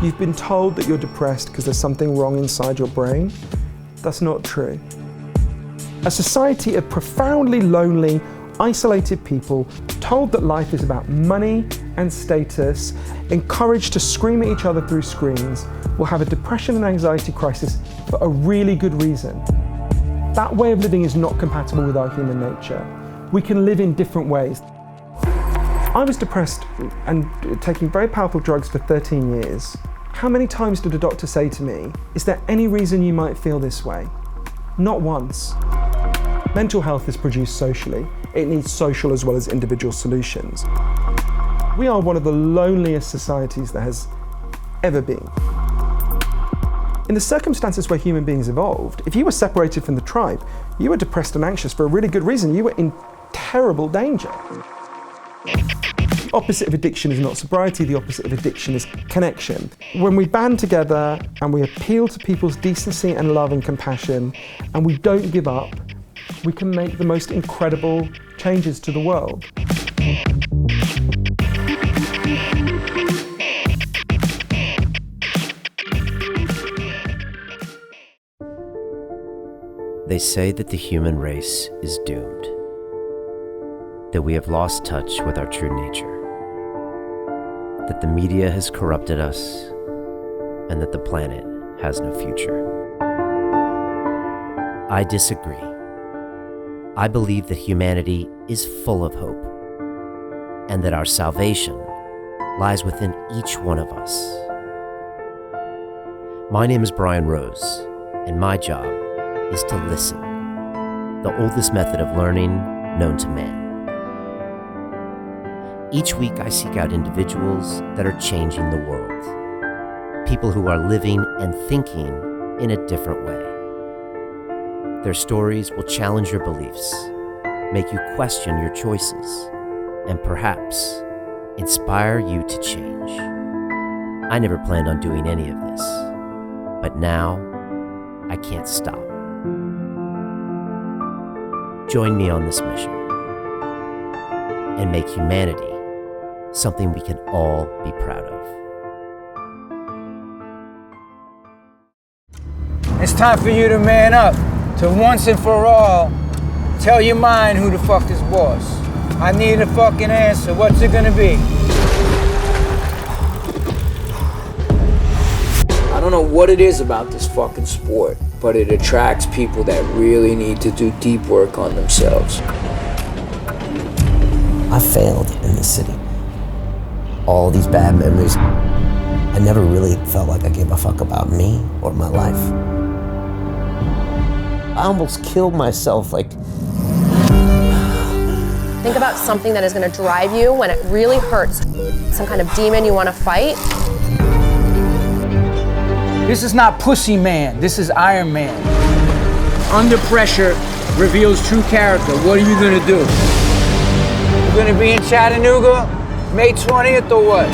You've been told that you're depressed because there's something wrong inside your brain. That's not true. A society of profoundly lonely, isolated people, told that life is about money and status, encouraged to scream at each other through screens, will have a depression and anxiety crisis for a really good reason. That way of living is not compatible with our human nature. We can live in different ways. I was depressed and taking very powerful drugs for 13 years. How many times did a doctor say to me, "Is there any reason you might feel this way?" Not once. Mental health is produced socially. It needs social as well as individual solutions. We are one of the loneliest societies there has ever been. In the circumstances where human beings evolved, if you were separated from the tribe, you were depressed and anxious for a really good reason. You were in terrible danger. The opposite of addiction is not sobriety, the opposite of addiction is connection. When we band together and we appeal to people's decency and love and compassion, and we don't give up, we can make the most incredible changes to the world. They say that the human race is doomed, that we have lost touch with our true nature, that the media has corrupted us, and that the planet has no future. I disagree. I believe that humanity is full of hope, and that our salvation lies within each one of us. My name is Brian Rose, and my job is to listen, the oldest method of learning known to man. Each week I seek out individuals that are changing the world, people who are living and thinking in a different way. Their stories will challenge your beliefs, make you question your choices, and perhaps inspire you to change. I never planned on doing any of this, but now I can't stop. Join me on this mission and make humanity something we can all be proud of. It's time for you to man up, to once and for all, tell your mind who the fuck is boss. I need a fucking answer. What's it gonna be? I don't know what it is about this fucking sport, but it attracts people that really need to do deep work on themselves. I failed in this city. All these bad memories. I never really felt like I gave a fuck about me or my life. I almost killed myself, like. Think about something that is going to drive you when it really hurts. Some kind of demon you want to fight. This is not Pussy Man, this is Iron Man. Under pressure reveals true character. What are you gonna do? You're gonna be in Chattanooga May 20th or what?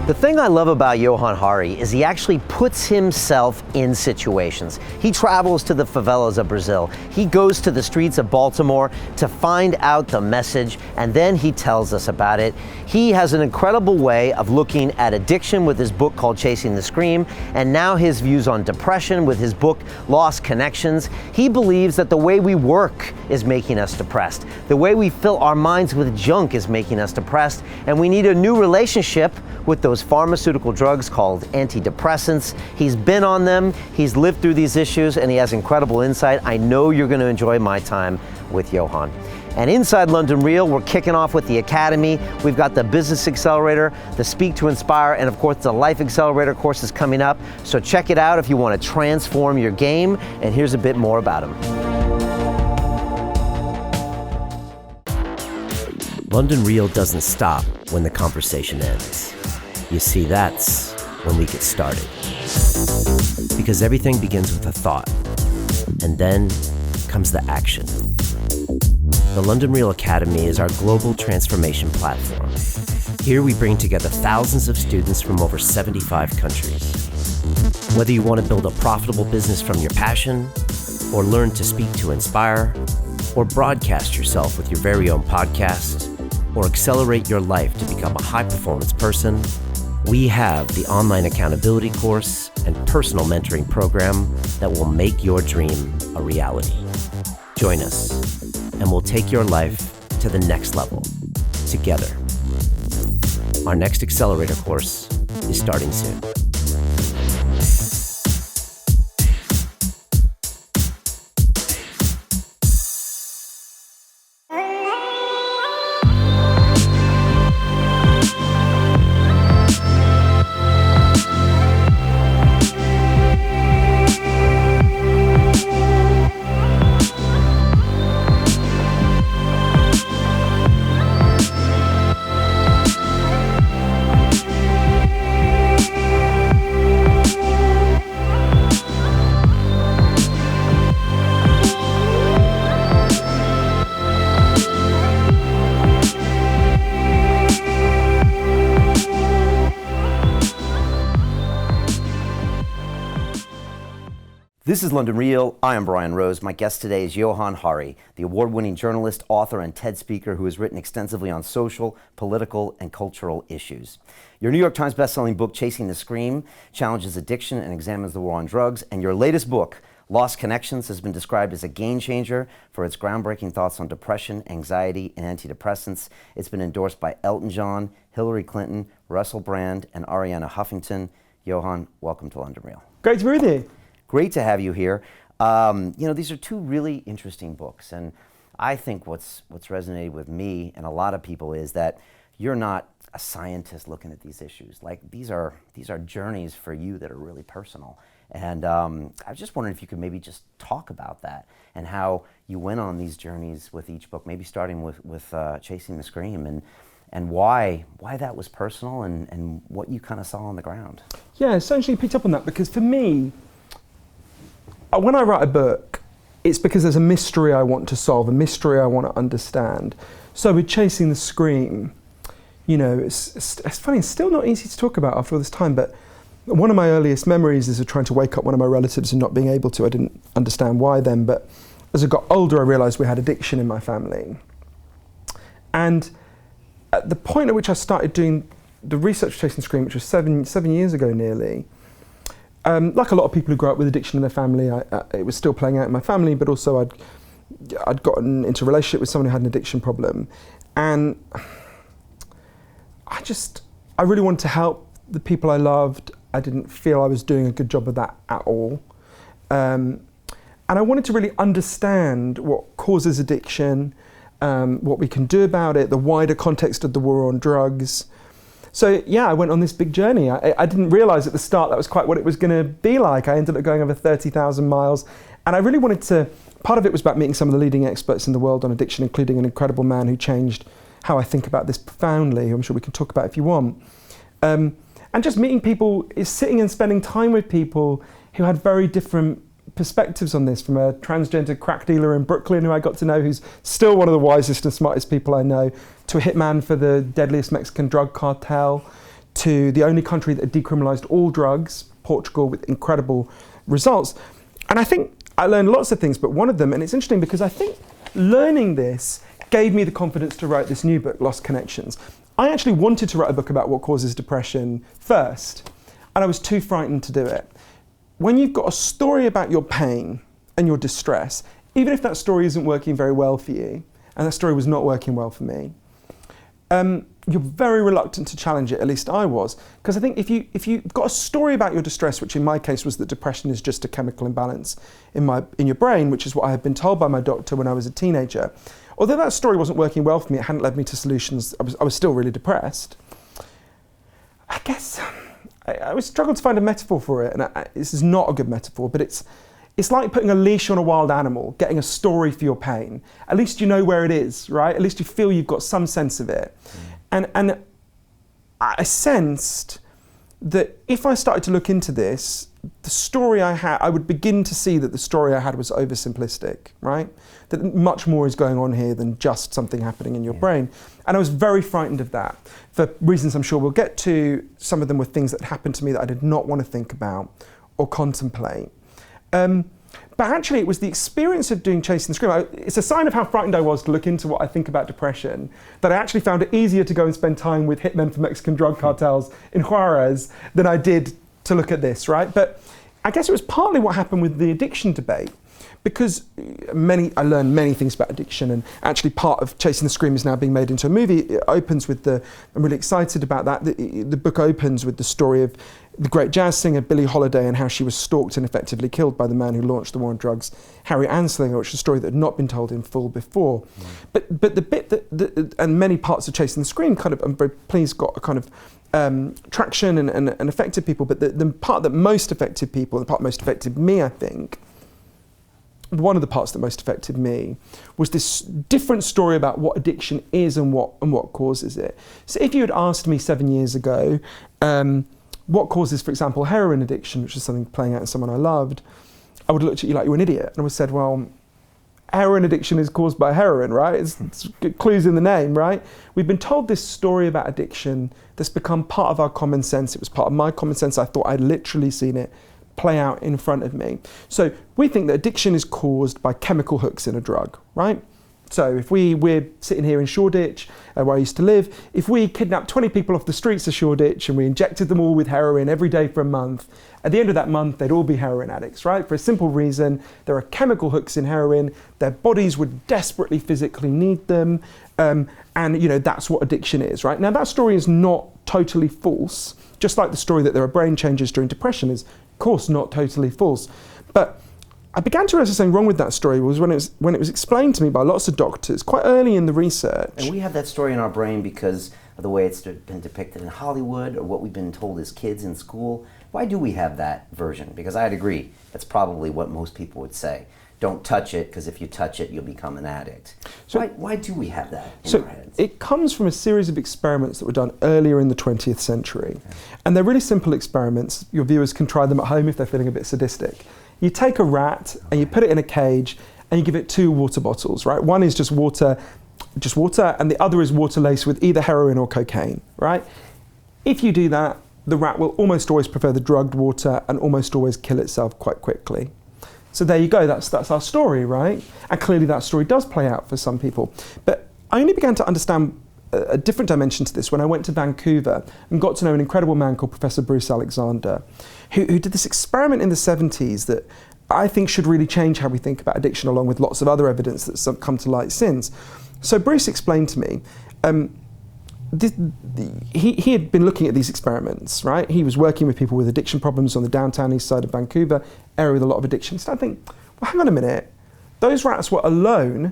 The thing I love about Johann Hari is he actually puts himself in situations. He travels to the favelas of Brazil. He goes to the streets of Baltimore to find out the message, and then he tells us about it. He has an incredible way of looking at addiction with his book called Chasing the Scream, and now his views on depression with his book Lost Connections. He believes that the way we work is making us depressed. The way we fill our minds with junk is making us depressed, and we need a new relationship with those pharmaceutical drugs called antidepressants. He's been on them, he's lived through these issues, and he has incredible insight. I know you're going to enjoy my time with Johann. And inside London Real, we're kicking off with the Academy. We've got the Business Accelerator, the Speak to Inspire, and of course the Life Accelerator course is coming up. So check it out if you want to transform your game, and here's a bit more about him. London Real doesn't stop when the conversation ends. You see, that's when we get started. Because everything begins with a thought, and then comes the action. The London Real Academy is our global transformation platform. Here we bring together thousands of students from over 75 countries. Whether you want to build a profitable business from your passion, or learn to speak to inspire, or broadcast yourself with your very own podcast, or accelerate your life to become a high-performance person, we have the online accountability course and personal mentoring program that will make your dream a reality. Join us, and we'll take your life to the next level, together. Our next accelerator course is starting soon. This is London Real. I am Brian Rose. My guest today is Johann Hari, the award-winning journalist, author, and TED speaker who has written extensively on social, political, and cultural issues. Your New York Times bestselling book, Chasing the Scream, challenges addiction and examines the war on drugs. And your latest book, Lost Connections, has been described as a game changer for its groundbreaking thoughts on depression, anxiety, and antidepressants. It's been endorsed by Elton John, Hillary Clinton, Russell Brand, and Arianna Huffington. Johann, welcome to London Real. Great to be with you. Great to have you here. These are two really interesting books, and I think what's resonated with me and a lot of people is that you're not a scientist looking at these issues. Like these are journeys for you that are really personal. And I was just wondering if you could maybe just talk about that and how you went on these journeys with each book, maybe starting with Chasing the Scream, and why that was personal and what you kind of saw on the ground. Yeah, essentially picked up on that because for me, when I write a book, it's because there's a mystery I want to solve, a mystery I want to understand. So with Chasing the Scream, it's funny, it's still not easy to talk about after all this time, but one of my earliest memories is of trying to wake up one of my relatives and not being able to. I didn't understand why then, but as I got older, I realized we had addiction in my family. And at the point at which I started doing the research for Chasing the Scream, which was seven years ago nearly, like a lot of people who grow up with addiction in their family, it was still playing out in my family, but also I'd gotten into a relationship with someone who had an addiction problem. And I really wanted to help the people I loved. I didn't feel I was doing a good job of that at all. And I wanted to really understand what causes addiction, what we can do about it, the wider context of the war on drugs. So yeah, I went on this big journey. I didn't realize at the start that was quite what it was going to be like. I ended up going over 30,000 miles. And I really wanted to, part of it was about meeting some of the leading experts in the world on addiction, including an incredible man who changed how I think about this profoundly, who I'm sure we can talk about if you want. And just meeting people, is sitting and spending time with people who had very different perspectives on this, from a transgender crack dealer in Brooklyn who I got to know, who's still one of the wisest and smartest people I know, to a hitman for the deadliest Mexican drug cartel, to the only country that had decriminalized all drugs, Portugal, with incredible results. And I think I learned lots of things, but one of them, and it's interesting because I think learning this gave me the confidence to write this new book, Lost Connections. I actually wanted to write a book about what causes depression first, and I was too frightened to do it. When you've got a story about your pain and your distress, even if that story isn't working very well for you, and that story was not working well for me, you're very reluctant to challenge it, at least I was. Because I think if you've got a story about your distress, which in my case was that depression is just a chemical imbalance in your brain, which is what I had been told by my doctor when I was a teenager, although that story wasn't working well for me, it hadn't led me to solutions, I was still really depressed. I guess I struggled to find a metaphor for it, and this is not a good metaphor, but it's like putting a leash on a wild animal, getting a story for your pain. At least you know where it is, right? At least you feel you've got some sense of it. And I sensed that if I started to look into this, the story I had, I would begin to see that the story I had was oversimplistic, right? That much more is going on here than just something happening in your brain. And I was very frightened of that, for reasons I'm sure we'll get to. Some of them were things that happened to me that I did not want to think about or contemplate. But actually, it was the experience of doing Chasing the Scream. It's a sign of how frightened I was to look into what I think about depression, that I actually found it easier to go and spend time with hitmen for Mexican drug cartels in Juarez than I did to look at this, right? But I guess it was partly what happened with the addiction debate, because I learned many things about addiction, and actually part of Chasing the Scream is now being made into a movie. It opens with I'm really excited about that. The book opens with the story of the great jazz singer Billie Holiday and how she was stalked and effectively killed by the man who launched the war on drugs, Harry Anslinger, which is a story that had not been told in full before. But the bit and many parts of Chasing the Scream kind of, I'm very pleased, got a kind of traction and affected people, but the part that most affected people, the part most affected me, I think, one of the parts that most affected me was this different story about what addiction is and what causes it. So if you had asked me 7 years ago, what causes, for example, heroin addiction, which is something playing out in someone I loved, I would have looked at you like you were an idiot. And I would have said, well, heroin addiction is caused by heroin, right? It's clues in the name, right? We've been told this story about addiction that's become part of our common sense. It was part of my common sense. I thought I'd literally seen it play out in front of me. So we think that addiction is caused by chemical hooks in a drug, right? So if we're sitting here in Shoreditch, where I used to live, if we kidnapped 20 people off the streets of Shoreditch and we injected them all with heroin every day for a month, at the end of that month, they'd all be heroin addicts, right? For a simple reason, there are chemical hooks in heroin, their bodies would desperately physically need them, and that's what addiction is, right? Now that story is not totally false, just like the story that there are brain changes during depression is, of course, not totally false. But I began to realize something wrong with that story was when it was explained to me by lots of doctors quite early in the research. And we have that story in our brain because of the way it's been depicted in Hollywood or what we've been told as kids in school. Why do we have that version? Because I'd agree, that's probably what most people would say. Don't touch it, because if you touch it, you'll become an addict. So why do we have that in our heads? It comes from a series of experiments that were done earlier in the 20th century. Okay. And they're really simple experiments. Your viewers can try them at home if they're feeling a bit sadistic. You take a rat and you put it in a cage and you give it 2 water bottles, right? One is just water, and the other is water laced with either heroin or cocaine, right? If you do that, the rat will almost always prefer the drugged water and almost always kill itself quite quickly. So there you go, that's our story, right? And clearly that story does play out for some people. But I only began to understand a different dimension to this when I went to Vancouver and got to know an incredible man called Professor Bruce Alexander, who did this experiment in the 70s that I think should really change how we think about addiction, along with lots of other evidence that's come to light since. So Bruce explained to me, he had been looking at these experiments, right? He was working with people with addiction problems on the downtown east side of Vancouver, area with a lot of addiction. So I think, well, hang on a minute. Those rats were alone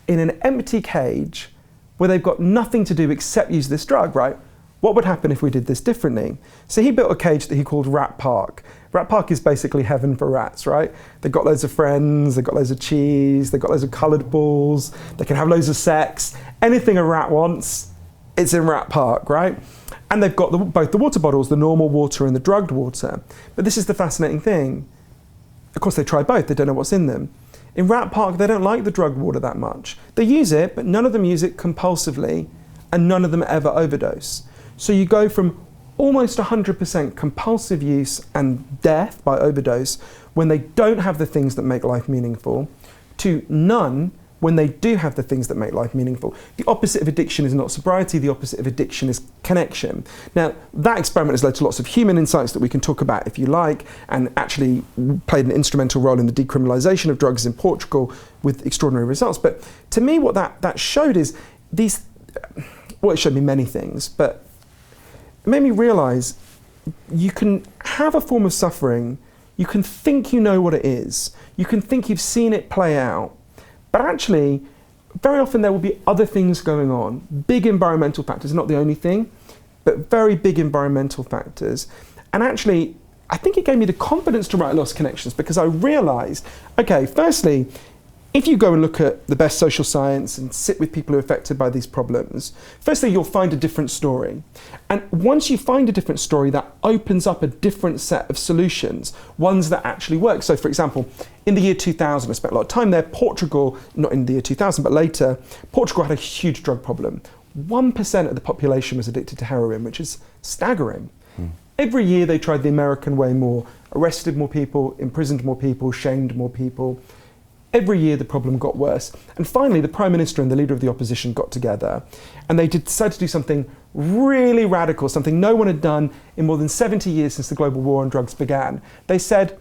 in an empty cage where they've got nothing to do except use this drug, right? What would happen if we did this differently? So he built a cage that he called Rat Park. Rat Park is basically heaven for rats, right? They've got loads of friends, they've got loads of cheese, they've got loads of coloured balls, they can have loads of sex. Anything a rat wants, it's in Rat Park, right? And they've got both the water bottles, the normal water and the drugged water. But this is the fascinating thing. Of course, they try both, they don't know what's in them. In Rat Park, they don't like the drugged water that much. They use it, but none of them use it compulsively, and none of them ever overdose. So you go from almost 100% compulsive use and death by overdose when they don't have the things that make life meaningful, to none when they do have the things that make life meaningful. The opposite of addiction is not sobriety, the opposite of addiction is connection. Now, that experiment has led to lots of human insights that we can talk about if you like, and actually played an instrumental role in the decriminalisation of drugs in Portugal with extraordinary results. But to me, what that showed is it showed me many things, but it made me realise you can have a form of suffering, you can think you know what it is, you can think you've seen it play out, but actually, very often there will be other things going on. Big environmental factors, not the only thing, but very big environmental factors. And actually, I think it gave me the confidence to write Lost Connections, because I realised, okay, firstly, if you go and look at the best social science and sit with people who are affected by these problems, firstly, you'll find a different story. And once you find a different story, that opens up a different set of solutions, ones that actually work. So for example, in the year 2000, I spent a lot of time there, Portugal, not in the year 2000, but later, Portugal had a huge drug problem. 1% of the population was addicted to heroin, which is staggering. Every year they tried the American way more, arrested more people, imprisoned more people, shamed more people. Every year the problem got worse. And finally, the Prime Minister and the leader of the opposition got together and they decided to do something really radical, something no one had done in more than 70 years since the global war on drugs began. They said,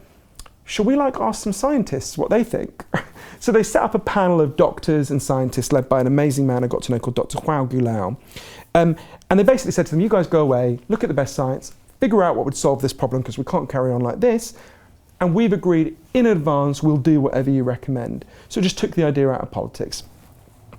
shall we ask some scientists what they think? So they set up a panel of doctors and scientists led by an amazing man I got to know called Dr. Huao Gulao. And they basically said to them, you guys go away, look at the best science, figure out what would solve this problem because we can't carry on like this. And we've agreed in advance we'll do whatever you recommend. So it just took the idea out of politics.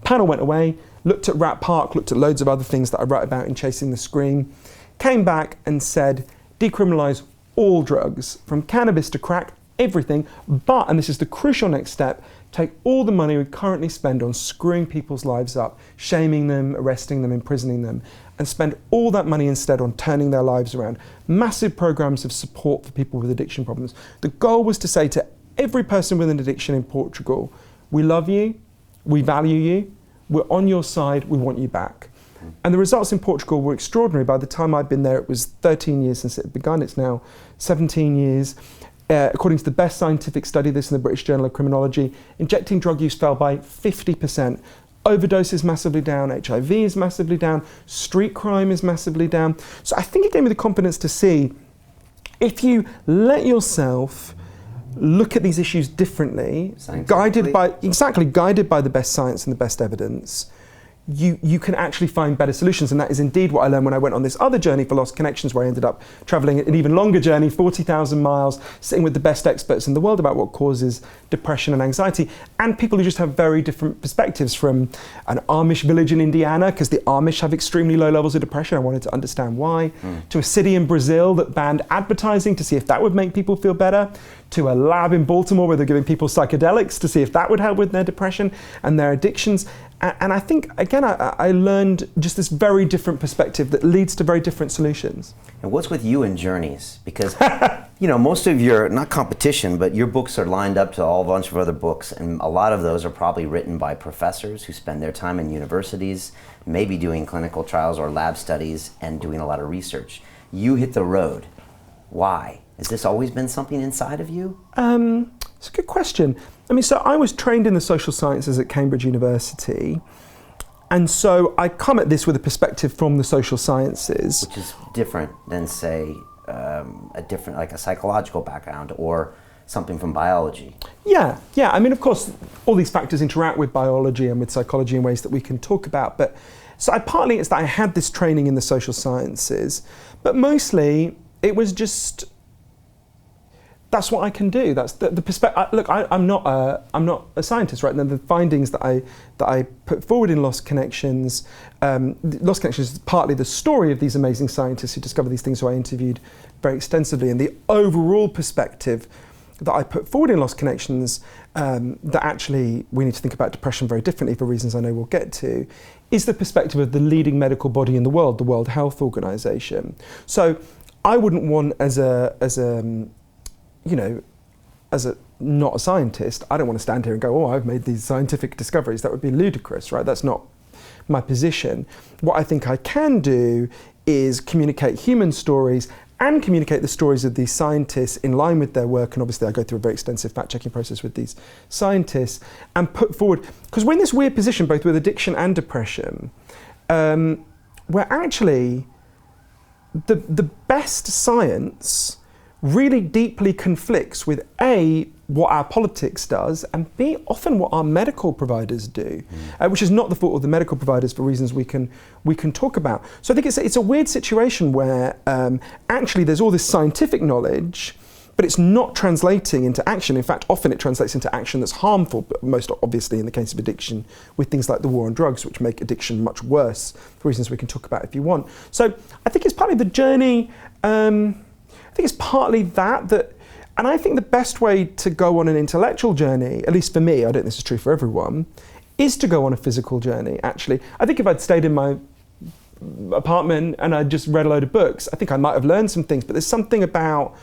Panel went away, looked at Rat Park, looked at loads of other things that I write about in Chasing the Scream, came back and said, decriminalise all drugs, from cannabis to crack, everything, but, and this is the crucial next step, take all the money we currently spend on screwing people's lives up, shaming them, arresting them, imprisoning them, and spend all that money instead on turning their lives around. Massive programs of support for people with addiction problems. The goal was to say to every person with an addiction in Portugal, we love you, we value you, we're on your side, we want you back. And the results in Portugal were extraordinary. By the time I'd been there, it was 13 years since it had begun. It's now 17 years. According to the best scientific study, this in the British Journal of Criminology, injecting drug use fell by 50%. Overdose is massively down, HIV is massively down, street crime is massively down. So I think it gave me the confidence to see if you let yourself look at these issues differently, guided by the best science and the best evidence, you can actually find better solutions. And that is indeed what I learned when I went on this other journey for Lost Connections, where I ended up traveling an even longer journey, 40,000 miles, sitting with the best experts in the world about what causes depression and anxiety, and people who just have very different perspectives, from an Amish village in Indiana, because the Amish have extremely low levels of depression, I wanted to understand why, to a city in Brazil that banned advertising to see if that would make people feel better, to a lab in Baltimore where they're giving people psychedelics to see if that would help with their depression and their addictions. And I think, again, I learned just this very different perspective that leads to very different solutions. And what's with you and journeys? Because, most of your, not competition, but your books are lined up to a whole bunch of other books, and a lot of those are probably written by professors who spend their time in universities, maybe doing clinical trials or lab studies and doing a lot of research. You hit the road. Why? Has this always been something inside of you? It's a good question. So I was trained in the social sciences at Cambridge University, and so I come at this with a perspective from the social sciences. Which is different than, say, like a psychological background or something from biology. Yeah. Of course, all these factors interact with biology and with psychology in ways that we can talk about. But so partly it's that I had this training in the social sciences, but mostly it was just, that's what I can do. That's the perspective. Look, I'm not a scientist, right? And the findings that I put forward in Lost Connections, Lost Connections is partly the story of these amazing scientists who discovered these things, who I interviewed very extensively. And the overall perspective that I put forward in Lost Connections, that actually we need to think about depression very differently for reasons I know we'll get to, is the perspective of the leading medical body in the world, the World Health Organization. So I wouldn't want, as not a scientist, I don't want to stand here and go, I've made these scientific discoveries. That would be ludicrous, right? That's not my position. What I think I can do is communicate human stories and communicate the stories of these scientists in line with their work. And obviously I go through a very extensive fact-checking process with these scientists, and put forward, because we're in this weird position, both with addiction and depression, where actually the best science really deeply conflicts with A, what our politics does, and B, often what our medical providers do, which is not the fault of the medical providers for reasons we can talk about. So I think it's a weird situation where actually there's all this scientific knowledge, but it's not translating into action. In fact, often it translates into action that's harmful, but most obviously in the case of addiction, with things like the war on drugs, which make addiction much worse, for reasons we can talk about if you want. So I think it's partly the journey, I think it's partly that, and I think the best way to go on an intellectual journey, at least for me, I don't think this is true for everyone, is to go on a physical journey, actually. I think if I'd stayed in my apartment and I'd just read a load of books, I think I might have learned some things, but there's something about,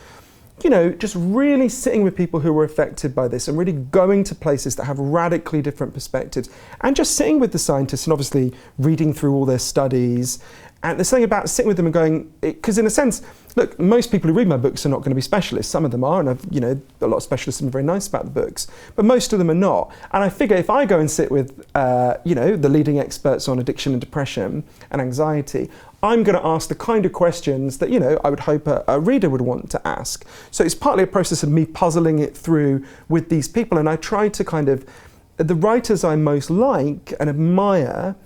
just really sitting with people who were affected by this and really going to places that have radically different perspectives, and just sitting with the scientists and obviously reading through all their studies And there's something about sitting with them and going, because in a sense, look, most people who read my books are not going to be specialists. Some of them are, and I've, a lot of specialists are very nice about the books, but most of them are not. And I figure if I go and sit with, the leading experts on addiction and depression and anxiety, I'm going to ask the kind of questions that, I would hope a reader would want to ask. So it's partly a process of me puzzling it through with these people, and I try to the writers I most like and admire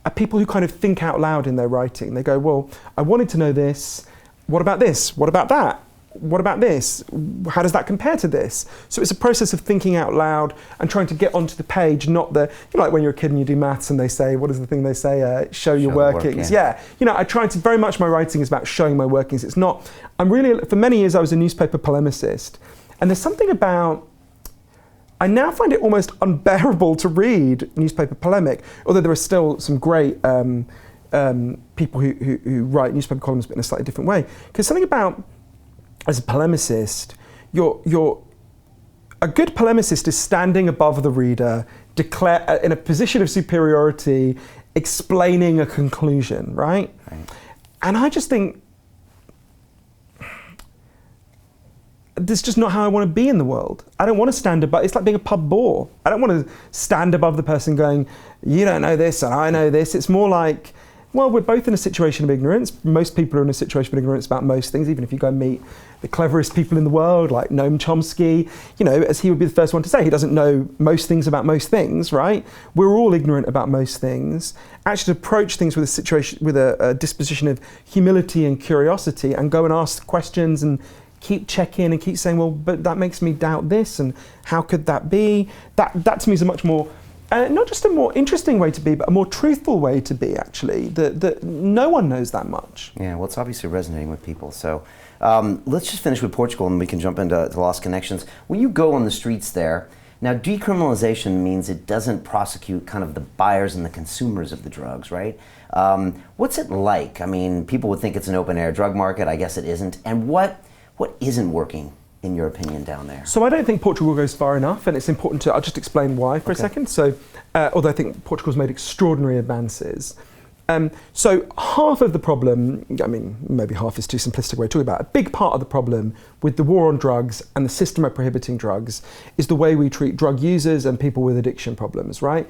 are people who kind of think out loud in their writing. They go, well, I wanted to know this. What about this? What about that? What about this? How does that compare to this? So it's a process of thinking out loud and trying to get onto the page, not like when you're a kid and you do maths and they say, what is the thing they say? Show your workings. Yeah. I try to, very much my writing is about showing my workings. It's not, for many years I was a newspaper polemicist. And there's something about, I now find it almost unbearable to read newspaper polemic, although there are still some great people who write newspaper columns but in a slightly different way. Because something about, as a polemicist, a good polemicist is standing above the reader, in a position of superiority, explaining a conclusion, right? And I just think, this is just not how I want to be in the world. I don't want to stand above, it's like being a pub bore. I don't want to stand above the person going, you don't know this and I know this. It's more like, well, we're both in a situation of ignorance. Most people are in a situation of ignorance about most things, even if you go meet the cleverest people in the world, like Noam Chomsky, as he would be the first one to say, he doesn't know most things about most things, right? We're all ignorant about most things. Actually, to approach things with a disposition of humility and curiosity and go and ask questions and keep checking and keep saying, well, but that makes me doubt this, and how could that be? That to me is a much more, not just a more interesting way to be, but a more truthful way to be, actually, that no one knows that much. Yeah, well, it's obviously resonating with people. So let's just finish with Portugal and we can jump into Lost Connections. When you go on the streets there, now decriminalization means it doesn't prosecute kind of the buyers and the consumers of the drugs, right? What's it like? I mean, people would think it's an open air drug market. I guess it isn't. And what isn't working, in your opinion, down there? So I don't think Portugal goes far enough, and it's important I'll just explain why for a second. So, although I think Portugal's made extraordinary advances. So half of the problem, maybe half is too simplistic way to talk about it, a big part of the problem with the war on drugs and the system of prohibiting drugs is the way we treat drug users and people with addiction problems, right?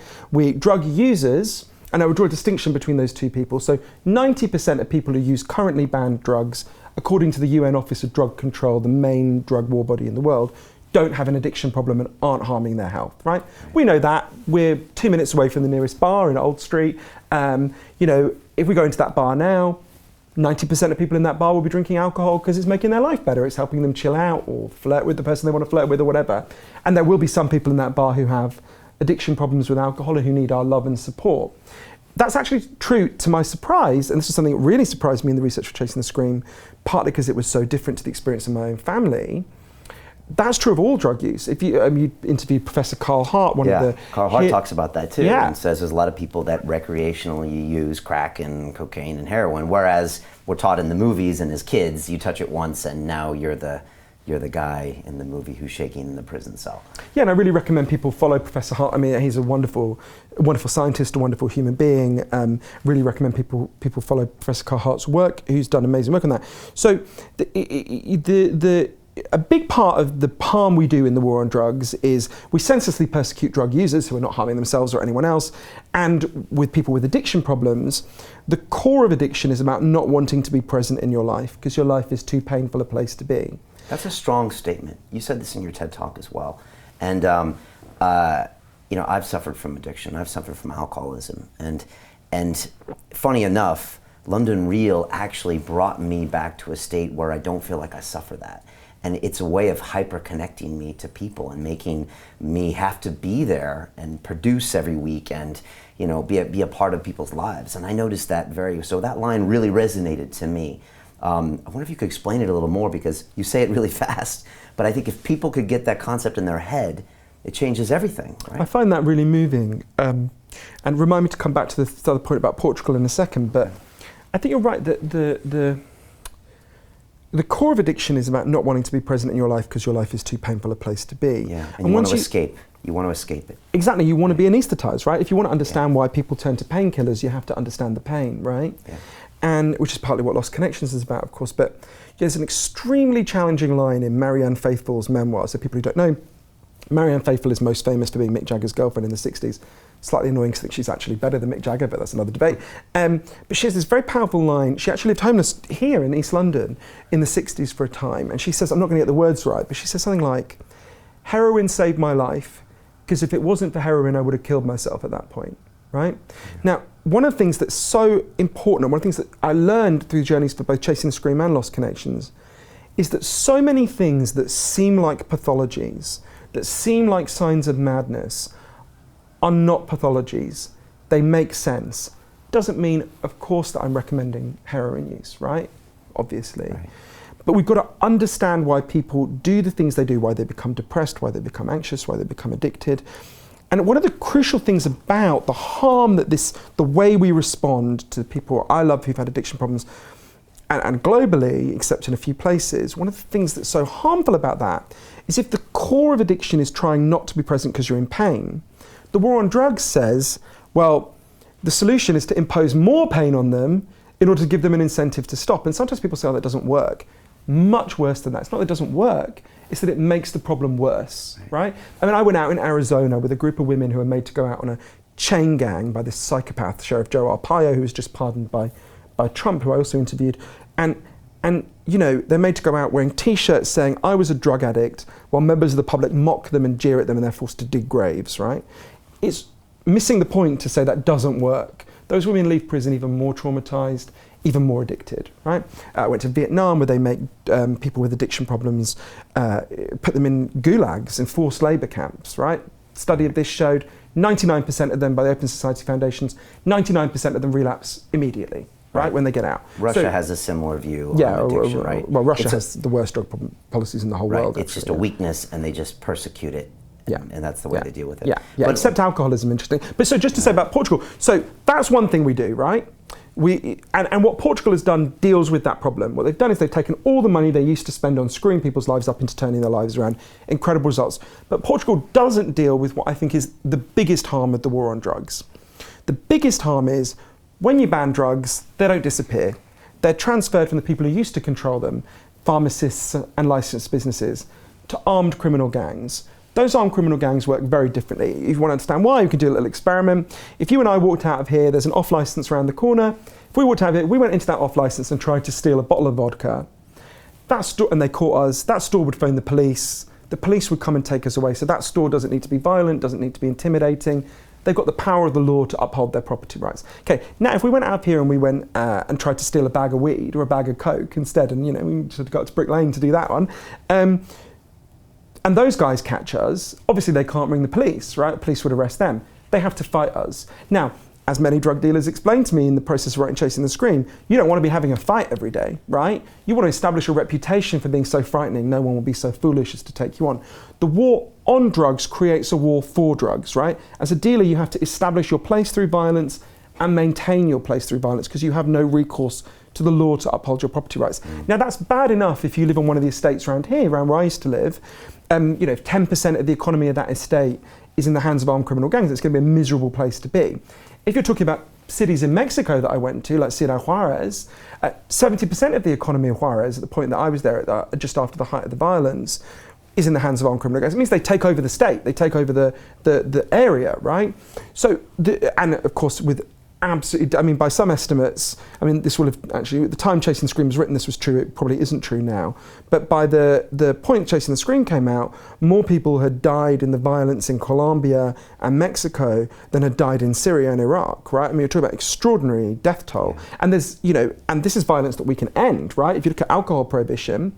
Drug users, and I would draw a distinction between those two people. So 90% of people who use currently banned drugs, according to the UN Office of Drug Control, the main drug war body in the world, don't have an addiction problem and aren't harming their health, right? We know that. We're 2 minutes away from the nearest bar in Old Street. If we go into that bar now, 90% of people in that bar will be drinking alcohol because it's making their life better. It's helping them chill out or flirt with the person they want to flirt with or whatever. And there will be some people in that bar who have addiction problems with alcohol and who need our love and support. That's actually true, to my surprise, and this is something that really surprised me in the research for Chasing the Scream, partly because it was so different to the experience of my own family. That's true of all drug use. If you interviewed Professor Carl Hart, Carl Hart talks about that too, yeah, and says there's a lot of people that recreationally use crack and cocaine and heroin, whereas we're taught in the movies and as kids, you touch it once and now you're the guy in the movie who's shaking in the prison cell. Yeah, and I really recommend people follow Professor Hart. He's a wonderful scientist, a wonderful human being. Really recommend people follow Professor Carl Hart's work, who's done amazing work on that. So a big part of the harm we do in the war on drugs is we senselessly persecute drug users who are not harming themselves or anyone else, and with people with addiction problems, the core of addiction is about not wanting to be present in your life because your life is too painful a place to be. That's a strong statement. You said this in your TED Talk as well. And I've suffered from addiction. I've suffered from alcoholism. And funny enough, London Real actually brought me back to a state where I don't feel like I suffer that. And it's a way of hyper-connecting me to people and making me have to be there and produce every week and be a part of people's lives. And I noticed that so that line really resonated to me. I wonder if you could explain it a little more, because you say it really fast, but I think if people could get that concept in their head, it changes everything, right? I find that really moving. And remind me to come back to the other point about Portugal in a second, but I think you're right that the core of addiction is about not wanting to be present in your life because your life is too painful a place to be. Yeah, and you want to escape. You want to escape it. Exactly, you want to be anesthetized, right? If you want to understand why people turn to painkillers, you have to understand the pain, right? Yeah. and which is partly what Lost Connections is about, of course. But there's an extremely challenging line in Marianne Faithfull's memoir. So people who don't know, Marianne Faithfull is most famous for being Mick Jagger's girlfriend in the 60s. Slightly annoying because I think she's actually better than Mick Jagger, but that's another debate. But she has this very powerful line. She actually lived homeless here in East London in the 60s for a time. And she says, I'm not going to get the words right, but she says something like, heroin saved my life, because if it wasn't for heroin, I would have killed myself at that point, right? Now, one of the things that's so important, and one of the things that I learned through journeys for both Chasing the Scream and Lost Connections, is that so many things that seem like pathologies, that seem like signs of madness, are not pathologies. They make sense. Doesn't mean, of course, that I'm recommending heroin use, right? Obviously. Right. But we've got to understand why people do the things they do, why they become depressed, why they become anxious, why they become addicted. And one of the crucial things about the harm that the way we respond to people I love who've had addiction problems, and globally, except in a few places, one of the things that's so harmful about that is if the core of addiction is trying not to be present because you're in pain, the war on drugs says, well, the solution is to impose more pain on them in order to give them an incentive to stop. And sometimes people say, oh, that doesn't work. Much worse than that. It's not that it doesn't work, it's that it makes the problem worse, right? I mean, I went out in Arizona with a group of women who were made to go out on a chain gang by this psychopath, Sheriff Joe Arpaio, who was just pardoned by Trump, who I also interviewed. And you know, they're made to go out wearing T-shirts saying, I was a drug addict, while members of the public mock them and jeer at them and they're forced to dig graves, right? It's missing the point to say that doesn't work. Those women leave prison even more traumatized, even more addicted, right? I went to Vietnam where they make people with addiction problems, put them in gulags, in forced labor camps, right? Study of this showed 99% of them, by the Open Society Foundations, 99% of them relapse immediately. Right, when they get out. Russia has a similar view on addiction, right? Well, Russia has the worst drug policies in the whole world. It's just a weakness and they just persecute it. Yeah. And that's the way they deal with it. Yeah, but except alcoholism, interesting. But so just to say about Portugal, so that's one thing we do, right? And what Portugal has done deals with that problem. What they've done is they've taken all the money they used to spend on screwing people's lives up into turning their lives around. Incredible results. But Portugal doesn't deal with what I think is the biggest harm of the war on drugs. The biggest harm is when you ban drugs, they don't disappear. They're transferred from the people who used to control them, pharmacists and licensed businesses, to armed criminal gangs. Those armed criminal gangs work very differently. If you want to understand why, you can do a little experiment. If you and I walked out of here, there's an off license around the corner. If we walked out of here, we went into that off license and tried to steal a bottle of vodka, and they caught us, that store would phone the police. The police would come and take us away. So that store doesn't need to be violent, doesn't need to be intimidating. They've got the power of the law to uphold their property rights. Okay, now if we went out here and we went and tried to steal a bag of weed or a bag of coke instead, and you know, we just got to Brick Lane to do that one, and those guys catch us, obviously they can't ring the police, right? The police would arrest them. They have to fight us. Now, as many drug dealers explained to me in the process of writing Chasing the Scream, you don't want to be having a fight every day, right? You want to establish a reputation for being so frightening, no one will be so foolish as to take you on. The war on drugs creates a war for drugs, right? As a dealer, you have to establish your place through violence and maintain your place through violence because you have no recourse to the law to uphold your property rights. Now that's bad enough if you live on one of the estates around here, around where I used to live. You know, if 10% of the economy of that estate is in the hands of armed criminal gangs, it's going to be a miserable place to be. If you're talking about cities in Mexico that I went to, like Ciudad Juarez, 70% of the economy of Juarez at the point that I was there, just after the height of the violence, is in the hands of armed criminal gangs. It means they take over the state, they take over the area, right? So, and of course with absolutely, I mean, by some estimates, I mean, this will have actually, at the time Chasing the Scream was written, this was true, it probably isn't true now, but by the point Chasing the Scream came out, more people had died in the violence in Colombia and Mexico than had died in Syria and Iraq, right? I mean, you're talking about extraordinary death toll. And there's, you know, and this is violence that we can end, right? If you look at alcohol prohibition,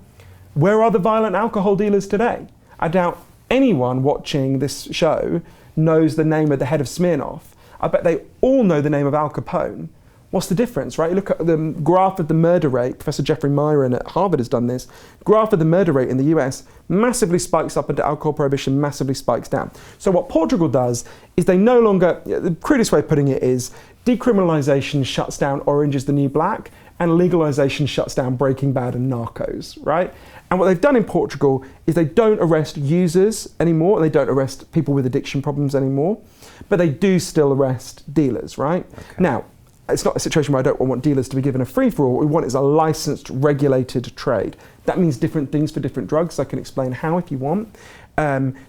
where are the violent alcohol dealers today? I doubt anyone watching this show knows the name of the head of Smirnoff. I bet they all know the name of Al Capone. What's the difference, right? You look at the graph of the murder rate, Professor Jeffrey Myron at Harvard has done this, graph of the murder rate in the US massively spikes up into alcohol prohibition, massively spikes down. So what Portugal does is they no longer, the crudest way of putting it is, decriminalisation shuts down Orange is the New Black, and legalisation shuts down Breaking Bad and Narcos, right? And what they've done in Portugal is they don't arrest users anymore, they don't arrest people with addiction problems anymore, but they do still arrest dealers, right? Okay. Now, it's not a situation where I don't want dealers to be given a free-for-all. What we want is a licensed, regulated trade. That means different things for different drugs. I can explain how if you want.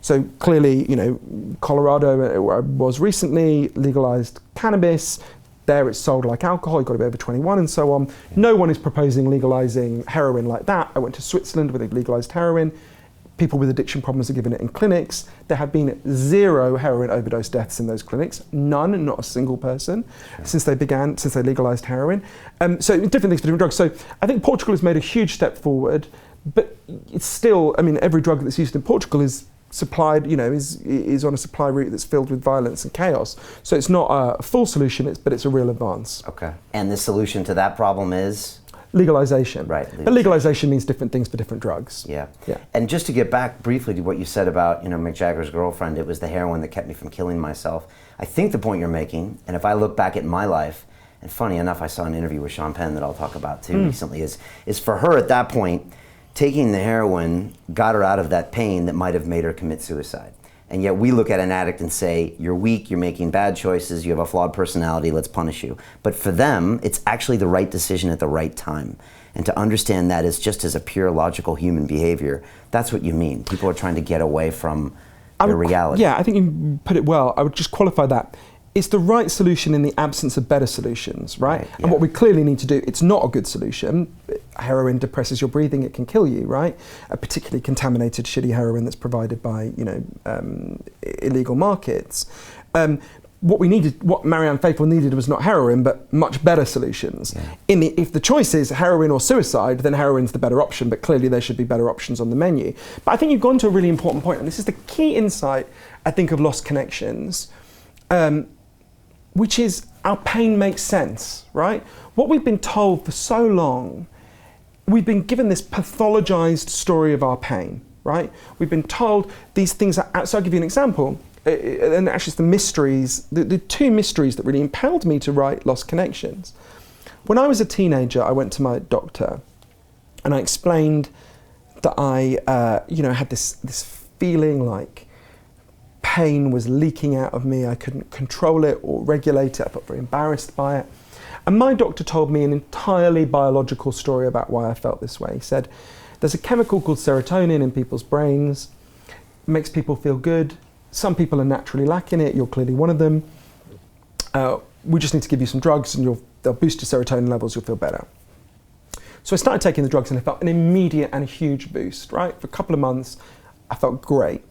So clearly, Colorado, where I was recently, legalized cannabis. There it's sold like alcohol, you've got to be over 21 and so on. No one is proposing legalizing heroin like that. I went to Switzerland where they've legalized heroin. People with addiction problems are given it in clinics. There have been 0 heroin overdose deaths in those clinics. None, not a single person, since they legalized heroin. So different things for different drugs. So I think Portugal has made a huge step forward, but it's still, every drug that's used in Portugal is supplied, is on a supply route that's filled with violence and chaos. So it's not a full solution, but it's a real advance. Okay. And the solution to that problem is? Legalization. Right. But legalization means different things for different drugs. Yeah. And just to get back briefly to what you said about, Mick Jagger's girlfriend, it was the heroin that kept me from killing myself. I think the point you're making, and if I look back at my life, and funny enough, I saw an interview with Sean Penn that I'll talk about too recently, is for her at that point, taking the heroin got her out of that pain that might have made her commit suicide. And yet we look at an addict and say, you're weak, you're making bad choices, you have a flawed personality, let's punish you. But for them, it's actually the right decision at the right time. And to understand that is just as a pure logical human behavior, that's what you mean. People are trying to get away from their reality. Yeah, I think you put it well. I would just qualify that. It's the right solution in the absence of better solutions, right? Yeah. And what we clearly need to do, it's not a good solution. Heroin depresses your breathing, it can kill you, right? A particularly contaminated, shitty heroin that's provided by, illegal markets. What Marianne Faithfull needed was not heroin, but much better solutions. Yeah. If the choice is heroin or suicide, then heroin's the better option, but clearly there should be better options on the menu. But I think you've gone to a really important point, and this is the key insight, I think, of Lost Connections. Which is our pain makes sense, right? What we've been told for so long, we've been given this pathologized story of our pain, right? We've been told these things are, so I'll give you an example, and actually it's the mysteries, the 2 mysteries that really impelled me to write Lost Connections. When I was a teenager, I went to my doctor and I explained that I, had this feeling like pain was leaking out of me. I couldn't control it or regulate it. I felt very embarrassed by it. And my doctor told me an entirely biological story about why I felt this way. He said, there's a chemical called serotonin in people's brains. It makes people feel good. Some people are naturally lacking it. You're clearly one of them. We just need to give you some drugs and they'll boost your serotonin levels. You'll feel better. So I started taking the drugs and I felt an immediate and huge boost, right? For a couple of months, I felt great.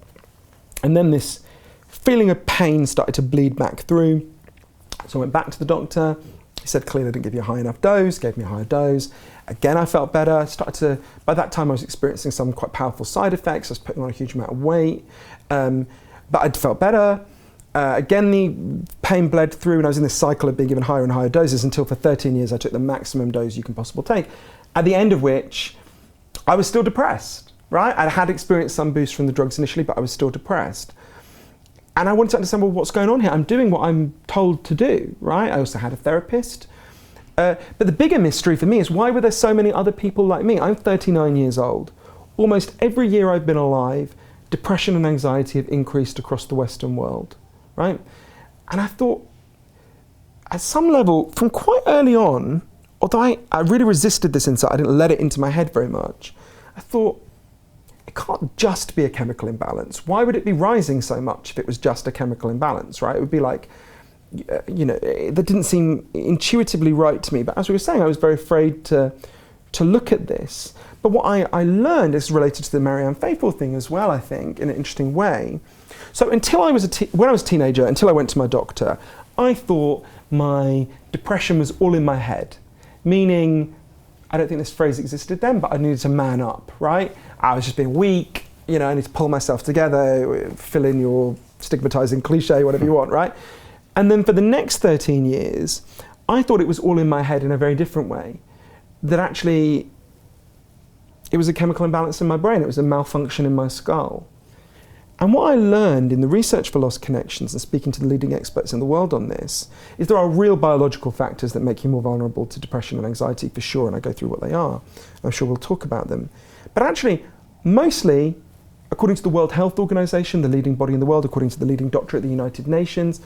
And then this feeling of pain started to bleed back through. So I went back to the doctor. He said, clearly I didn't give you a high enough dose, gave me a higher dose. Again, I felt better. By that time I was experiencing some quite powerful side effects. I was putting on a huge amount of weight, but I felt better. Again, the pain bled through and I was in this cycle of being given higher and higher doses until for 13 years I took the maximum dose you can possibly take. At the end of which, I was still depressed. Right? I had experienced some boost from the drugs initially, but I was still depressed. And I wanted to understand, well, what's going on here? I'm doing what I'm told to do, right? I also had a therapist. But the bigger mystery for me is why were there so many other people like me? I'm 39 years old. Almost every year I've been alive, depression and anxiety have increased across the Western world, right? And I thought, at some level, from quite early on, although I really resisted this insight, I didn't let it into my head very much, I thought, it can't just be a chemical imbalance. Why would it be rising so much if it was just a chemical imbalance, right? It would be like, that didn't seem intuitively right to me. But as we were saying, I was very afraid to look at this. But what I learned is related to the Marianne Faithfull thing as well, I think, in an interesting way. So until I was when I was a teenager, until I went to my doctor, I thought my depression was all in my head, meaning, I don't think this phrase existed then, but I needed to man up, right? I was just being weak, I need to pull myself together, fill in your stigmatizing cliche, whatever you want, right? And then for the next 13 years, I thought it was all in my head in a very different way. That actually, it was a chemical imbalance in my brain, it was a malfunction in my skull. And what I learned in the research for Lost Connections and speaking to the leading experts in the world on this is there are real biological factors that make you more vulnerable to depression and anxiety for sure, and I go through what they are. I'm sure we'll talk about them. But actually, mostly, according to the World Health Organization, the leading body in the world, according to the leading doctor at the United Nations,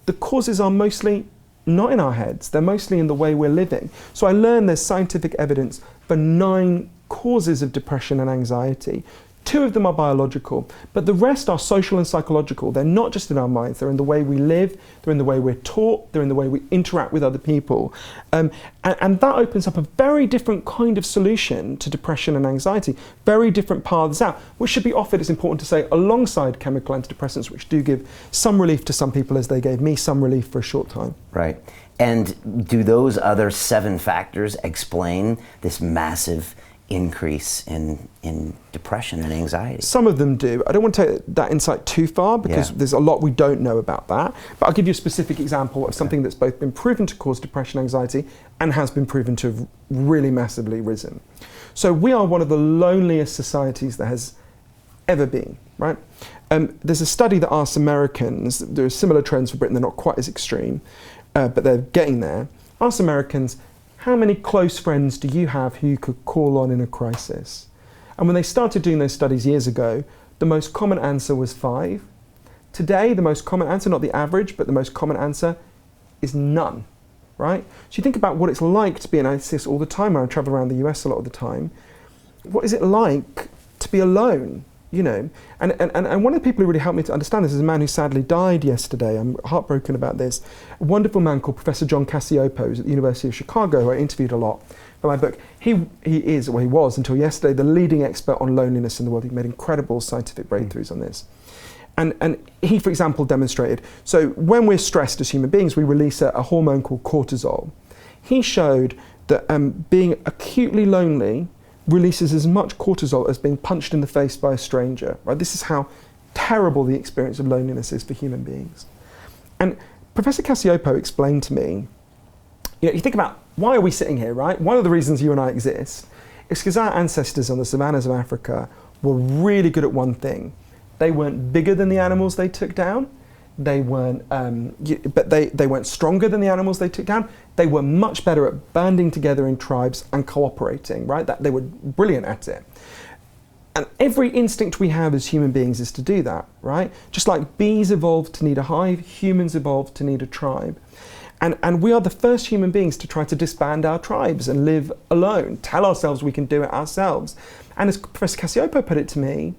the causes are mostly not in our heads. They're mostly in the way we're living. So I learned there's scientific evidence for 9 causes of depression and anxiety. 2 of them are biological, but the rest are social and psychological. They're not just in our minds, they're in the way we live, they're in the way we're taught, they're in the way we interact with other people. And that opens up a very different kind of solution to depression and anxiety, very different paths out, which should be offered, it's important to say, alongside chemical antidepressants, which do give some relief to some people, as they gave me some relief for a short time. Right. And do those other 7 factors explain this massive increase in depression and anxiety? Some of them do. I don't want to take that insight too far because there's a lot we don't know about that. But I'll give you a specific example of something that's both been proven to cause depression and anxiety and has been proven to have really massively risen. So we are one of the loneliest societies there has ever been, right? There's a study that asks Americans, there are similar trends for Britain, they're not quite as extreme, but they're getting there. Ask Americans, how many close friends do you have who you could call on in a crisis? And when they started doing those studies years ago, the most common answer was 5. Today, the most common answer, not the average, but the most common answer is none, right? So you think about what it's like to be in ISIS all the time. I travel around the US a lot of the time. What is it like to be alone? You know, and one of the people who really helped me to understand this is a man who sadly died yesterday. I'm heartbroken about this. A wonderful man called Professor John Cassiopo, who's at the University of Chicago, who I interviewed a lot for my book. He was until yesterday the leading expert on loneliness in the world. He made incredible scientific breakthroughs on this. And he, for example, demonstrated, so when we're stressed as human beings, we release a hormone called cortisol. He showed that being acutely lonely releases as much cortisol as being punched in the face by a stranger. Right? This is how terrible the experience of loneliness is for human beings. And Professor Cassiopo explained to me, you think about, why are we sitting here, right? One of the reasons you and I exist is because our ancestors on the savannas of Africa were really good at one thing. They weren't bigger than the animals they took down. They weren't, but they weren't stronger than the animals they took down. They were much better at banding together in tribes and cooperating, right? They were brilliant at it. And every instinct we have as human beings is to do that, right? Just like bees evolved to need a hive, humans evolved to need a tribe. And we are the first human beings to try to disband our tribes and live alone, tell ourselves we can do it ourselves. And as Professor Cassiopo put it to me,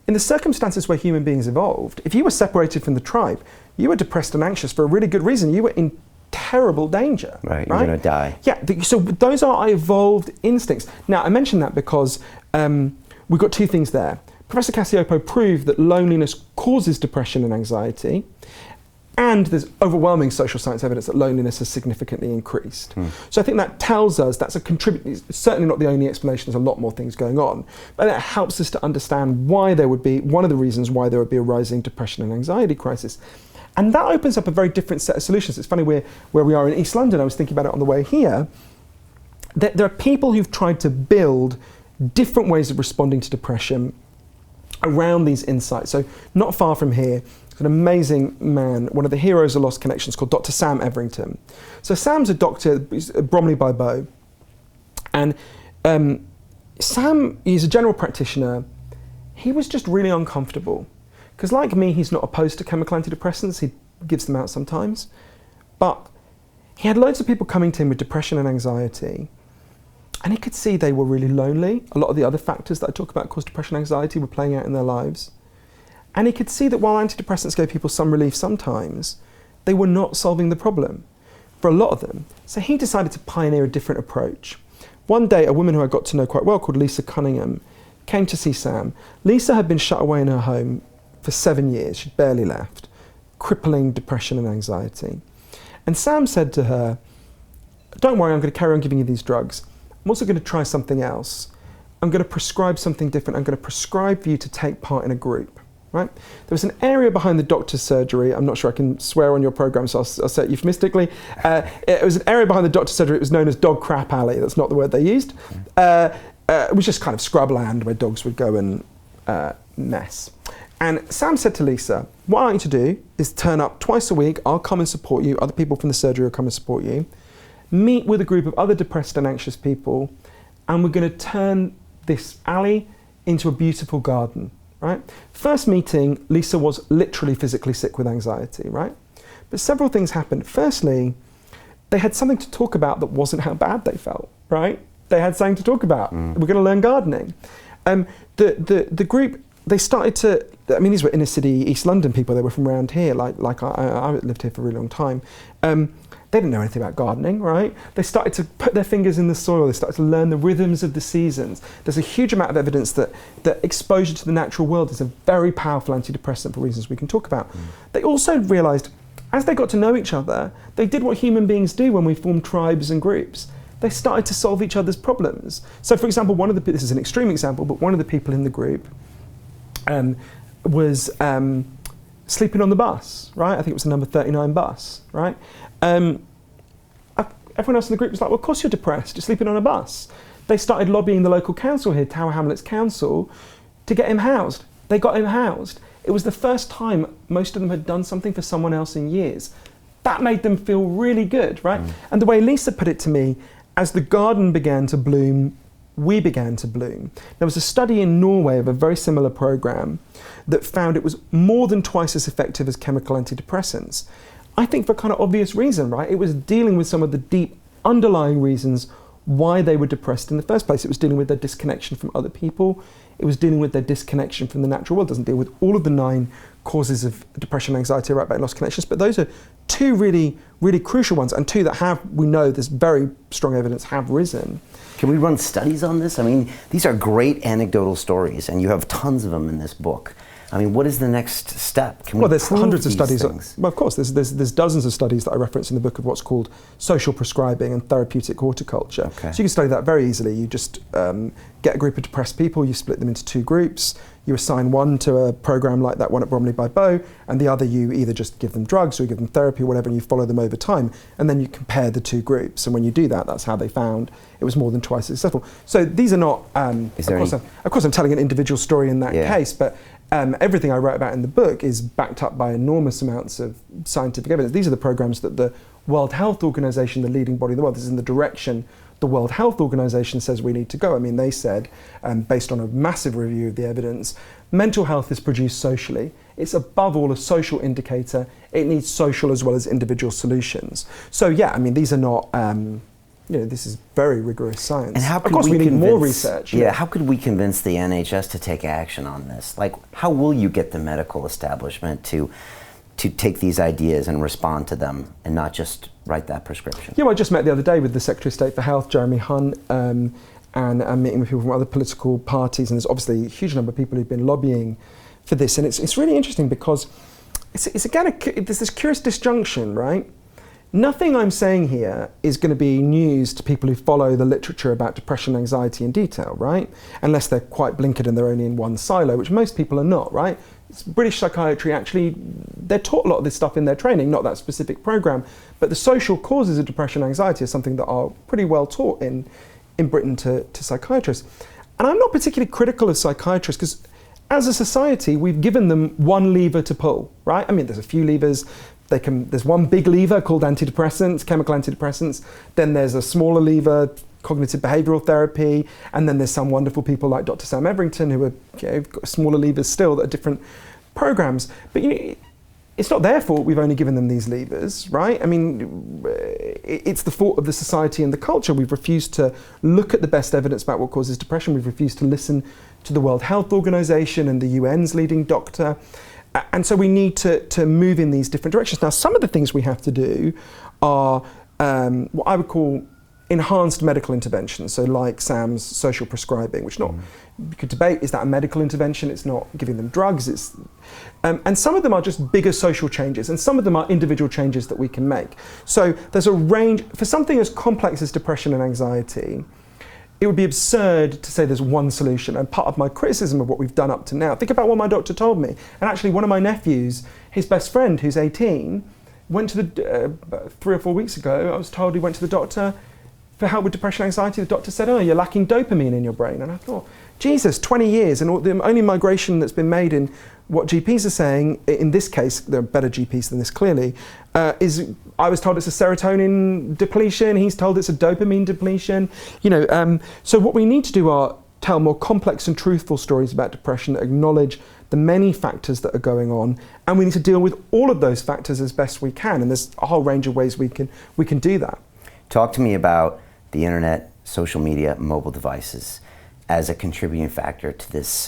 in the circumstances where human beings evolved, if you were separated from the tribe, you were depressed and anxious for a really good reason. You were in terrible danger. Right, you're going to die. Yeah, so those are our evolved instincts. Now, I mentioned that because we've got 2 things there. Professor Cassiopo proved that loneliness causes depression and anxiety, and there's overwhelming social science evidence that loneliness has significantly increased. So I think that tells us that's it's certainly not the only explanation, there's a lot more things going on, but it helps us to understand why there would be, one of the reasons why there would be a rising depression and anxiety crisis. And that opens up a very different set of solutions. It's funny, where we are in East London, I was thinking about it on the way here, that there are people who've tried to build different ways of responding to depression around these insights. So not far from here, an amazing man, one of the heroes of Lost Connections, called Dr. Sam Everington. So Sam's a doctor, he's at Bromley by Bow, and Sam is a general practitioner. He was just really uncomfortable, because like me, he's not opposed to chemical antidepressants. He gives them out sometimes, but he had loads of people coming to him with depression and anxiety, and he could see they were really lonely. A lot of the other factors that I talk about cause depression and anxiety were playing out in their lives. And he could see that while antidepressants gave people some relief sometimes, they were not solving the problem for a lot of them. So he decided to pioneer a different approach. One day, a woman who I got to know quite well called Lisa Cunningham came to see Sam. Lisa had been shut away in her home for 7 years. She'd barely left. Crippling depression and anxiety. And Sam said to her, don't worry, I'm going to carry on giving you these drugs. I'm also going to try something else. I'm going to prescribe something different. I'm going to prescribe for you to take part in a group. Right? There was an area behind the doctor's surgery. I'm not sure I can swear on your program, so I'll say it euphemistically. It was an area behind the doctor's surgery. It was known as Dog Crap Alley. That's not the word they used. It was just kind of scrubland where dogs would go and mess. And Sam said to Lisa, what I want you to do is turn up twice a week. I'll come and support you. Other people from the surgery will come and support you. Meet with a group of other depressed and anxious people, and we're going to turn this alley into a beautiful garden. Right? First meeting, Lisa was literally physically sick with anxiety, right? But several things happened. Firstly, they had something to talk about that wasn't how bad they felt, right? They had something to talk about. We're going to learn gardening. The group, they started to, I mean, these were inner city East London people. They were from around here, like I lived here for a really long time. They didn't know anything about gardening, right? They started to put their fingers in the soil. They started to learn the rhythms of the seasons. There's a huge amount of evidence that exposure to the natural world is a very powerful antidepressant for reasons we can talk about. They also realized, as they got to know each other, they did what human beings do when we form tribes and groups. They started to solve each other's problems. So for example, this is an extreme example, but one of the people in the group was sleeping on the bus, right? I think it was the number 39 bus, right? Everyone else in the group was like, well, of course you're depressed, you're sleeping on a bus. They started lobbying the local council here, Tower Hamlets Council, to get him housed. They got him housed. It was the first time most of them had done something for someone else in years. That made them feel really good, right? And the way Lisa put it to me, as the garden began to bloom, we began to bloom. There was a study in Norway of a very similar program that found it was more than twice as effective as chemical antidepressants. I think for kind of obvious reason, right? It was dealing with some of the deep underlying reasons why they were depressed in the first place. It was dealing with their disconnection from other people. It was dealing with their disconnection from the natural world. It doesn't deal with all of the 9 causes of depression, anxiety, right back lost connections, but those are 2 really, really crucial ones, and 2 that we know there's very strong evidence have risen. Can we run studies on this? I mean, these are great anecdotal stories, and you have tons of them in this book. I mean, what is the next step? Well, there's hundreds of studies. Well, of course, there's dozens of studies that I reference in the book of what's called social prescribing and therapeutic horticulture. Okay. So you can study that very easily. You just get a group of depressed people, you split them into 2 groups, you assign one to a program like that one at Bromley by Bow, and the other you either just give them drugs or you give them therapy or whatever, and you follow them over time, and then you compare the 2 groups. And when you do that, that's how they found it was more than twice as successful. So these are not, of course I'm telling an individual story in that case, but everything I wrote about in the book is backed up by enormous amounts of scientific evidence. These are the programs that the World Health Organization, the leading body of the world, this is in the direction the World Health Organization says we need to go. I mean, they said, based on a massive review of the evidence, mental health is produced socially. It's above all a social indicator. It needs social as well as individual solutions. So yeah, I mean, these are not, this is very rigorous science. And how could of course we need more research. Yeah, how could we convince the NHS to take action on this? Like, how will you get the medical establishment to take these ideas and respond to them and not just write that prescription? Yeah, well, I just met the other day with the Secretary of State for Health, Jeremy Hunt, and I'm meeting with people from other political parties, and there's obviously a huge number of people who've been lobbying for this, and it's really interesting because it's again, there's this curious disjunction, right? Nothing I'm saying here is going to be news to people who follow the literature about depression and anxiety in detail, right? Unless they're quite blinkered and they're only in one silo, which most people are not, right? British psychiatry, actually, they're taught a lot of this stuff in their training, not that specific program, but the social causes of depression and anxiety is something that are pretty well taught in Britain to psychiatrists. And I'm not particularly critical of psychiatrists because as a society, we've given them one lever to pull, right? I mean, there's a few levers. There's one big lever called antidepressants, chemical antidepressants. Then there's a smaller lever, cognitive behavioural therapy, and then there's some wonderful people like Dr. Sam Everington who are got smaller levers still that are different programs. But it's not their fault we've only given them these levers, right? I mean, it's the fault of the society and the culture. We've refused to look at the best evidence about what causes depression. We've refused to listen to the World Health Organization and the UN's leading doctor. And so we need to move in these different directions. Now, some of the things we have to do are what I would call enhanced medical interventions, so like Sam's social prescribing, which you could debate, is that a medical intervention? It's not giving them drugs, and some of them are just bigger social changes, and some of them are individual changes that we can make. So there's a range, for something as complex as depression and anxiety, it would be absurd to say there's one solution, and part of my criticism of what we've done up to now, think about what my doctor told me, and actually one of my nephews, his best friend who's 18, went to the, 3 or 4 weeks ago, I was told he went to the doctor for help with depression and anxiety. The doctor said, oh, you're lacking dopamine in your brain. And I thought, Jesus, 20 years, and the only migration that's been made in what GPs are saying, in this case, there are better GPs than this clearly, is I was told it's a serotonin depletion, he's told it's a dopamine depletion. So what we need to do are tell more complex and truthful stories about depression that acknowledge the many factors that are going on, and we need to deal with all of those factors as best we can, and there's a whole range of ways we can do that. Talk to me about the internet, social media, mobile devices as a contributing factor to this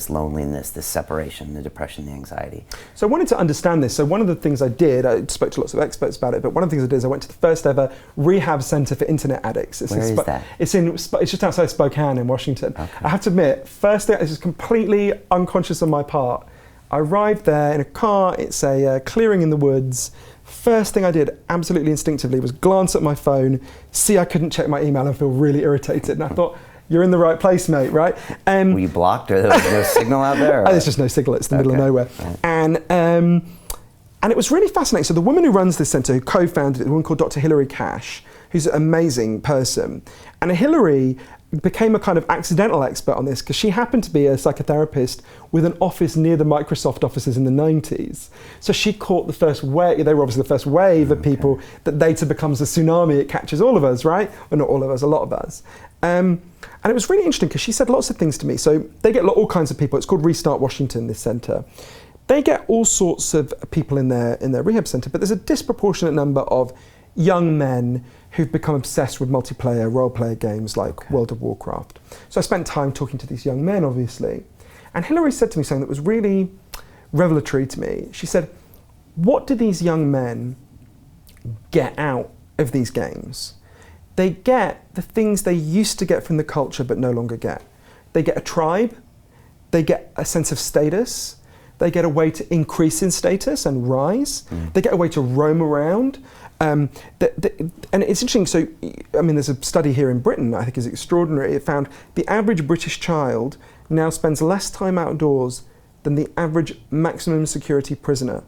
loneliness, this separation, the depression, the anxiety. So I wanted to understand this. So one of the things I did, I spoke to lots of experts about it, but one of the things I did is I went to the first ever rehab center for internet addicts. Where is that? It's just outside Spokane in Washington. Okay. I have to admit, first thing, this is completely unconscious on my part. I arrived there in a car, it's a clearing in the woods. First thing I did, absolutely instinctively, was glance at my phone, see I couldn't check my email and feel really irritated. And I thought, you're in the right place, mate, right? Were you blocked, or there was no signal out there? There's just no signal, it's the middle of nowhere. Right. And it was really fascinating. So the woman who runs this centre, who co-founded it, a woman called Dr. Hilary Cash, who's an amazing person. And Hilary became a kind of accidental expert on this because she happened to be a psychotherapist with an office near the Microsoft offices in the 90s. So she caught the first wave, they were obviously the first wave of people that data becomes a tsunami, it catches all of us, right? Well, not all of us, a lot of us. And it was really interesting because she said lots of things to me. So they get all kinds of people. It's called Restart Washington, this centre. They get all sorts of people in their rehab centre, but there's a disproportionate number of young men who've become obsessed with multiplayer role-player games like World of Warcraft. So I spent time talking to these young men, obviously. And Hilary said to me something that was really revelatory to me. She said, what do these young men get out of these games? They get the things they used to get from the culture but no longer get. They get a tribe, they get a sense of status, they get a way to increase in status and rise, they get a way to roam around. And it's interesting, so, I mean, there's a study here in Britain I think is extraordinary. It found the average British child now spends less time outdoors than the average maximum security prisoner.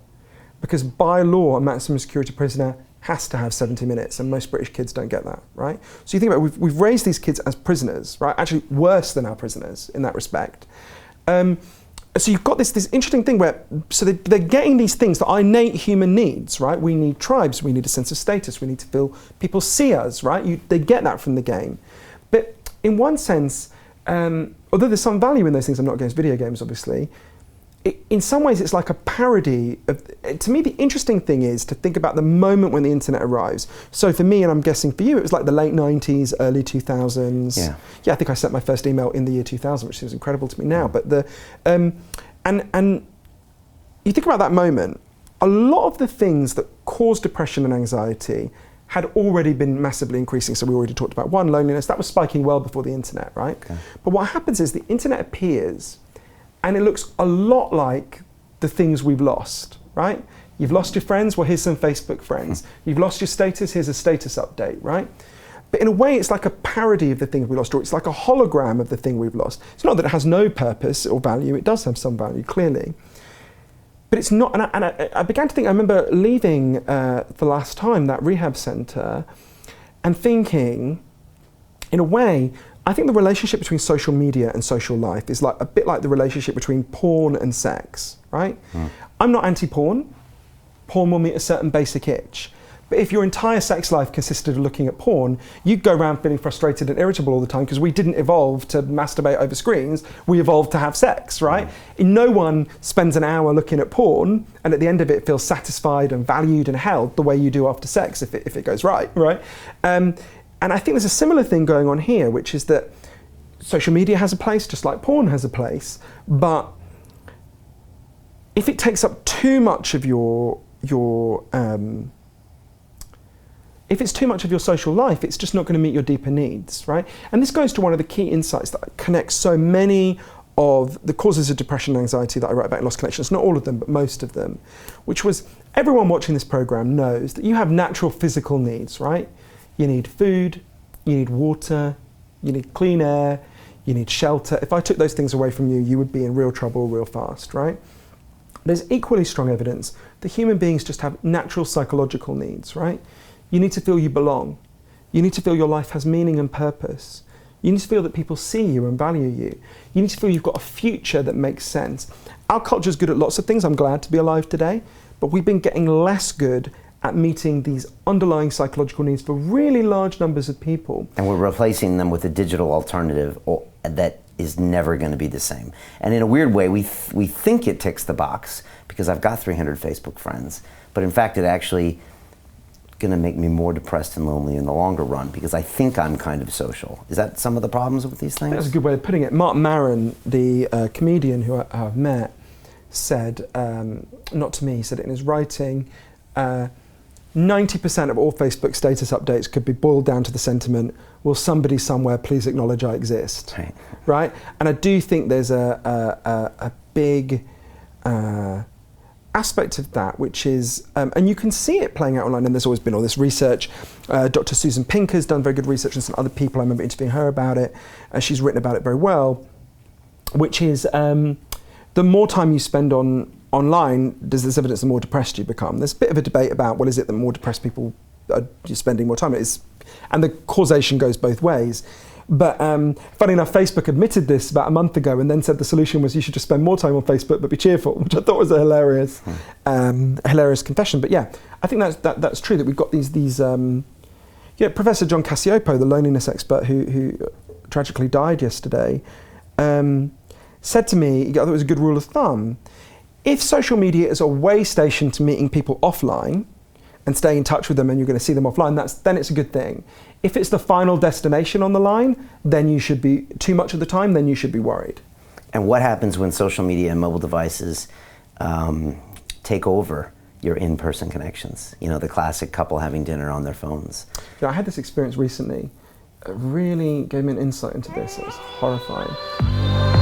Because by law, a maximum security prisoner has to have 70 minutes, and most British kids don't get that, right? So you think about it, we've raised these kids as prisoners, right? Actually worse than our prisoners in that respect. So you've got this interesting thing where, so they're getting these things that are innate human needs, right? We need tribes, we need a sense of status, we need to feel people see us, right? They get that from the game. But in one sense, although there's some value in those things, I'm not against video games, obviously, in some ways it's like a parody of, to me the interesting thing is to think about the moment when the internet arrives. So for me, and I'm guessing for you, it was like the late 90s, early 2000s. Yeah, I think I sent my first email in the year 2000, which seems incredible to me now. But and you think about that moment, a lot of the things that cause depression and anxiety had already been massively increasing. So we already talked about loneliness, that was spiking well before the internet, right? Okay. But what happens is the internet appears and it looks a lot like the things we've lost, right? You've lost your friends, well, here's some Facebook friends. You've lost your status, here's a status update, right? But in a way, it's like a parody of the things we lost, or it's like a hologram of the thing we've lost. It's not that it has no purpose or value, it does have some value, clearly. But it's not, and I began to think, I remember leaving for the last time that rehab centre and thinking, in a way, I think the relationship between social media and social life is like a bit like the relationship between porn and sex, right? I'm not anti-porn. Porn will meet a certain basic itch. But if your entire sex life consisted of looking at porn, you'd go around feeling frustrated and irritable all the time because we didn't evolve to masturbate over screens, we evolved to have sex, right? No one spends an hour looking at porn and at the end of it feels satisfied and valued and held the way you do after sex if it goes right? And I think there's a similar thing going on here, which is that social media has a place, just like porn has a place, but if it takes up too much of if it's too much of your social life, it's just not going to meet your deeper needs, right? And this goes to one of the key insights that connects so many of the causes of depression and anxiety that I write about in Lost Connections, not all of them, but most of them, which was everyone watching this program knows that you have natural physical needs, right? You need food, you need water, you need clean air, you need shelter. If I took those things away from you, you would be in real trouble real fast, right? There's equally strong evidence that human beings just have natural psychological needs, right? You need to feel you belong. You need to feel your life has meaning and purpose. You need to feel that people see you and value you. You need to feel you've got a future that makes sense. Our culture is good at lots of things. I'm glad to be alive today, but we've been getting less good at meeting these underlying psychological needs for really large numbers of people. And we're replacing them with a digital alternative that is never going to be the same. And in a weird way, we think it ticks the box because I've got 300 Facebook friends, but in fact it actually going to make me more depressed and lonely in the longer run because I think I'm kind of social. Is that some of the problems with these things? That's a good way of putting it. Mark Maron, the comedian who I've met, said, not to me, he said it in his writing, 90% of all Facebook status updates could be boiled down to the sentiment, will somebody somewhere please acknowledge I exist? Right? And I do think there's a big aspect of that, which is, and you can see it playing out online, and there's always been all this research. Dr. Susan Pinker's done very good research, and some other people, I remember interviewing her about it, she's written about it very well, which is the more time you spend online, does this evidence the more depressed you become? There's a bit of a debate about, well, is it that more depressed people are spending more time? It is, and the causation goes both ways. But funny enough, Facebook admitted this about a month ago and then said the solution was you should just spend more time on Facebook but be cheerful, which I thought was a hilarious confession. But yeah, I think that's true, that we've got these Professor John Cacioppo, the loneliness expert who tragically died yesterday, said to me, I thought it was a good rule of thumb, if social media is a way station to meeting people offline and staying in touch with them and you're going to see them offline, then it's a good thing. If it's the final destination on the line, then you should be, too much of the time, then you should be worried. And what happens when social media and mobile devices take over your in-person connections? You know, the classic couple having dinner on their phones. Yeah, I had this experience recently. It really gave me an insight into this. It was horrifying.